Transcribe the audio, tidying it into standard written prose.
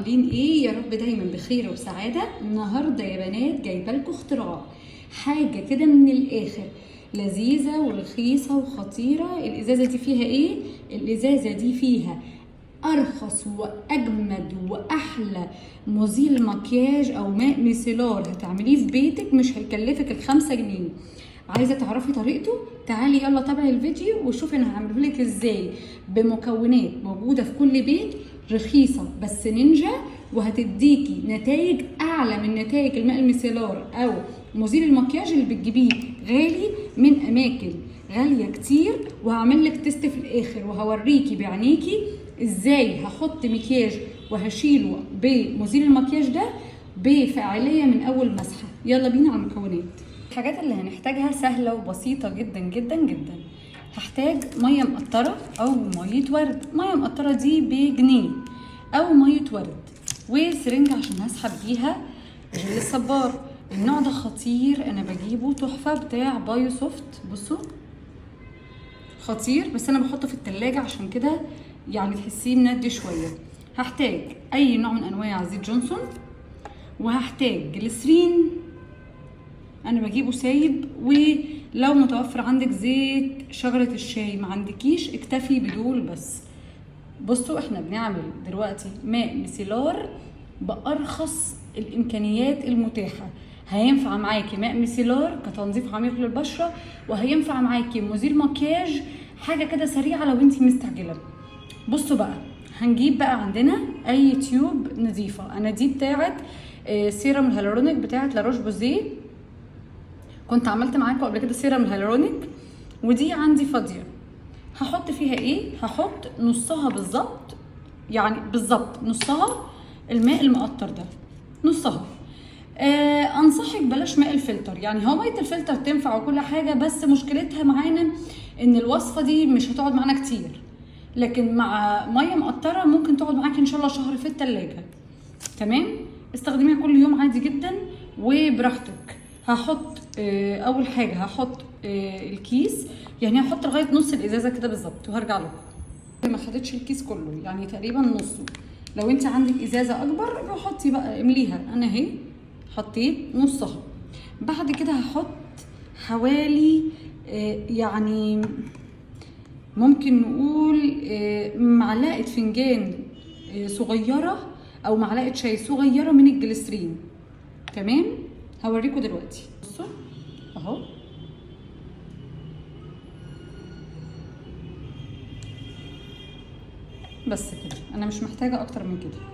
عاملين ايه؟ يا رب دايما بخير وسعاده. النهارده يا بنات جايبه لكم اختراع، حاجه كده من الاخر لذيذه ورخيصه وخطيره. الازازه دي فيها ايه؟ الازازه دي فيها ارخص واجمد واحلى مزيل مكياج او ماء ميسيلار هتعمليه في بيتك، مش هيكلفك ال5 جنيه. عايزه تعرفي طريقته؟ تعالي يلا تابعي الفيديو وشوفي انا هعمله لك ازاي بمكونات موجوده في كل بيت، رخيصه بس نينجا، وهتديكي نتائج اعلى من نتائج الماء الميسيلار او مزيل المكياج اللي بتجيبيه غالي من اماكن غاليه كتير. وهعمل لك تيست في الاخر وهوريكي بعينيكي ازاي هحط مكياج وهشيله بمزيل المكياج ده بفاعليه من اول مسحه. يلا بينا على المكونات. الحاجات اللي هنحتاجها سهله وبسيطه جدا جدا جدا. هحتاج ميه مقطره او ميه ورد. ميه مقطره دي بجنيه او ميه ورد، وسرنجه عشان هسحب بيها جل الصبار. النوع ده خطير، انا بجيبه تحفه بتاع بايو سوفت. بصوا خطير، بس انا بحطه في التلاجة عشان كده يعني تحسيه مندي شويه. هحتاج اي نوع من انواع زيت جونسون، وهحتاج جليسرين انا بجيبه سايب، ولو متوفر عندك زيت شجره الشاي ما عندكيش اكتفي بدول بس. بصوا احنا بنعمل دلوقتي ماء ميسيلار بارخص الامكانيات المتاحه. هينفع معاكي ماء ميسيلار كتنظيف عميق للبشره، وهينفع معاكي مزيل مكياج حاجه كده سريعه لو انتي مستعجله. بصوا بقى، هنجيب بقى عندنا اي تيوب نظيفه. انا دي بتاعت سيرم الهيالورونيك بتاعت لاروش بوزيه، كنت عملت معاكم قبل كده سيرم الهيالورونيك، ودي عندي فاضيه. هحط فيها ايه؟ هحط نصها بالظبط، يعني بالظبط نصها الماء المقطر ده، نصها. انصحك بلاش ماء الفلتر، يعني هو ميه الفلتر تنفع وكل حاجه، بس مشكلتها معانا ان الوصفه دي مش هتقعد معانا كتير، لكن مع ميه مقطره ممكن تقعد معاكي ان شاء الله شهر في التلاجة. تمام؟ استخدميها كل يوم عادي جدا وبراحتك. هحط اول حاجه هحط الكيس، يعني هحط لغايه نص الازازه كده بالظبط وهرجع لكم. ما خدتش الكيس كله، يعني تقريبا نصه. لو انت عندك ازازه اكبر حطي بقى امليها. انا اهي حطيت نصها. بعد كده هحط حوالي يعني ممكن نقول معلقه فنجان صغيره او معلقه شاي صغيره من الجليسرين. تمام؟ هوريكم دلوقتي. بصوا اهو، بس كده، انا مش محتاجه اكتر من كده.